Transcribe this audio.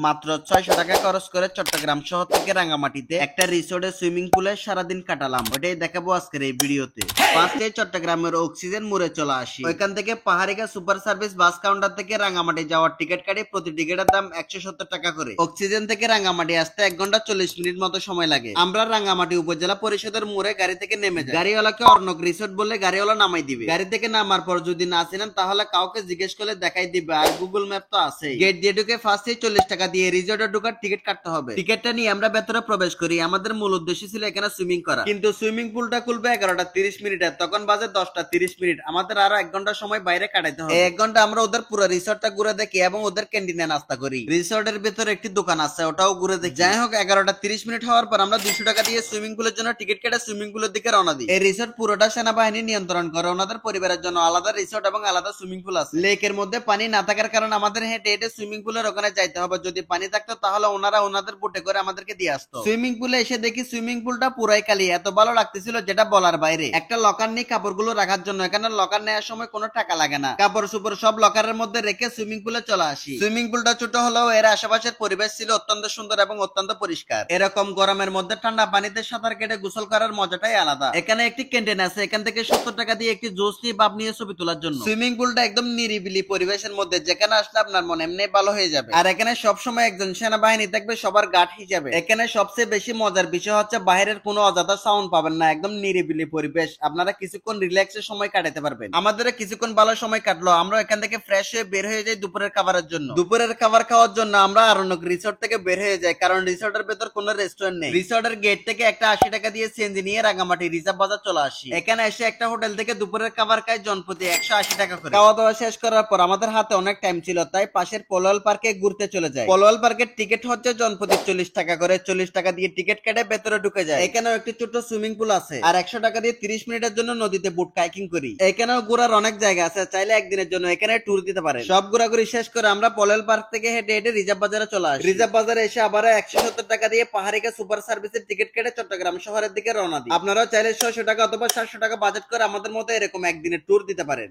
মাত্র 600 টাকা খরচ করে চট্টগ্রাম শহর থেকে রাঙ্গামাটিতে একটা রিসোর্টে সুইমিং পুলে সারাদিন কাটালাম। ওটাই দেখাবো আজকের এই ভিডিওতে। ফার্স্টে চট্টগ্রামের অক্সিজেন মোড়ে চলে আসি। ওইখান থেকে Paharika super service bus counter থেকে রাঙ্গামাটি যাওয়ার টিকিট কাটি। প্রতি টিকিটের দাম 170 টাকা করে। অক্সিজেন থেকে রাঙ্গামাটি আসতে 1 ঘন্টা 40 মিনিট মতো সময় লাগে। আমরা রাঙ্গামাটি উপজেলা পরিষদের মোড়ে গাড়ি থেকে নেমে যাই। গাড়িওয়ালাকে অর্ণক রিসোর্ট বললে গাড়িওয়ালা নামাই দিবে। গাড়ি থেকে নামার পর যদি না চিনেন তাহলে কাউকে জিজ্ঞেস করলে দেখাই দিবে, আর গুগল ম্যাপ তো আছে। গেট দিয়ে ঢুকে ফার্স্টে 40 টাকা দিয়ে রিসোর্টে ঢোকার টিকিট কাটতে হবে। টিকিটটা নিয়ে আমরা ভেতরে প্রবেশ করি। আমাদের মূল উদ্দেশ্য ছিল এখানে সুইমিং করা, কিন্তু সুইমিং পুলটা খুলবে 11টা 30 মিনিটে, তখন বাজে 10টা 30 মিনিট। আমাদের আরো 1 ঘন্টা সময় বাইরে কাটাইতে হবে। 1 ঘন্টা আমরা ওদের পুরো রিসোর্টটা ঘুরে দেখি এবং ওদের ক্যান্টিনে নাস্তা করি। রিসোর্টের ভিতরে একটি দোকান আছে, ওটাও ঘুরে দেখি। যাই হোক, 11টা 30 মিনিট হওয়ার পর আমরা 200 টাকা দিয়ে সুইমিং পুলের জন্য টিকিট কেটে সুইমিং পুলের দিকে রওনা দিই। এই রিসোর্ট পুরোটা সেনাবাহিনী নিয়ন্ত্রণ করে। ওনাদের পরিবারের জন্য আলাদা রিসোর্ট এবং আলাদা সুইমিং পুল আছে। লেকের মধ্যে পানি না থাকার কারণে আমাদের হেঁটে হেঁটে সুইমিং পুলের ওখানে যাইতে হবে। যদি পানি থাকতো তাহলে ওনারা ওনাদের বোটে করে আমাদেরকে দিয়ে আসতো। সুইমিং পুলে এসে দেখি সুইমিং পুলটা পুরাই খালি। এত ভালো লাগতেছিল যেটা বলার বাইরে। একটা লকার নেই কাপড়গুলো রাখার জন্য। এখানে লকার নেওয়ার সময় কোনো টাকা লাগে না। কাপড় সুপড় সব লকারের মধ্যে রেখে সুইমিং পুলে চলে আসি। সুইমিং পুলটা ছোট হলেও এর আশেপাশের পরিবেশ ছিল অত্যন্ত সুন্দর এবং অত্যন্ত পরিষ্কার। এরকম গরমের মধ্যে ঠান্ডা পানিতে সাঁতার কেটে গোসল করার মজাটাই আলাদা। এখানে একটি ক্যান্টিন আছে, এখান থেকে 70 টাকা দিয়ে একটি জুস নিয়ে বাপ নিয়ে ছবি তোলার জন্য। সুইমিং পুলটা একদম নিরিবিলি পরিবেশের মধ্যে, যেখানে আসলে আপনার মন এমনি ভালো হয়ে যাবে। আর এখানে সবসময় একজন সেনাবাহিনী থাকবে সবার গার্ড হিসেবে। এখানে সবচেয়ে বেশি মজার বিষয় হচ্ছে বাইরের কোনো অযথা সাউন্ড পাবেন না। একদম নিরিবিলি পরিবেশ, আপনারা কিছুক্ষণ রিল্যাক্সের সময় কাটাতে পারবেন। আমাদের কিছুক্ষণ ভালো সময় কাটলো। আমরা এখান থেকে ফ্রেশ হয়ে বের হয়ে যাই দুপুরের খাবারের জন্য। দুপুরের খাবার খাওয়ার জন্য আমরা আরণ্যক রিসোর্ট থেকে বের হয়ে যাই, কারণ রিসোর্টের ভেতর কোনো রেস্টুরেন্ট নেই। রিসোর্টের গেট থেকে একটা 80 টাকা দিয়ে সিএনজি নিয়ে রাঙ্গামাটি রিজার্ভ বাজার চলে আসি। এখানে এসে একটা হোটেল থেকে দুপুরের খাবার খাই জনপ্রতি 180 টাকা করে। খাওয়া দাওয়া শেষ করার পর আমাদের হাতে অনেক টাইম ছিল, তাই পাশের পলোয়াল পার্কে ঘুরতে চলে যায়। পলোয়াল পার্কের টিকিট হচ্ছে জনপ্রতি 40 টাকা করে। 40 টাকা দিয়ে টিকিট কেটে ভেতরে ঢুকে যায়। এখানেও একটি ছোট্ট সুইমিং পুল আছে, আর 100 টাকা দিয়ে 30 মিনিটের জন্য নদীতে বুট কাইকিং করি। এখানেও ঘোরার অনেক জায়গা আছে, চাইলে একদিনের জন্য এখানে ট্যুর দিতে পারে। সব ঘোরাঘুরি শেষ করে আমরা পলোয়াল পার্ক থেকে হেঁটে হেঁটে রিজার্ভ বাজারে চলে আসি। রিজার্ভ বাজারে এসে আবার 170 টাকা দিয়ে পাহাড়িকা সুপার সার্ভিসের টিকিট কেটে চট্টগ্রাম শহরের দিকে রওনা দিই। আপনারাও চাইলে 600 টাকা অথবা 700 টাকা বাজেট করে আমাদের মতো এরকম একদিনের ট্যুর দিতে পারেন।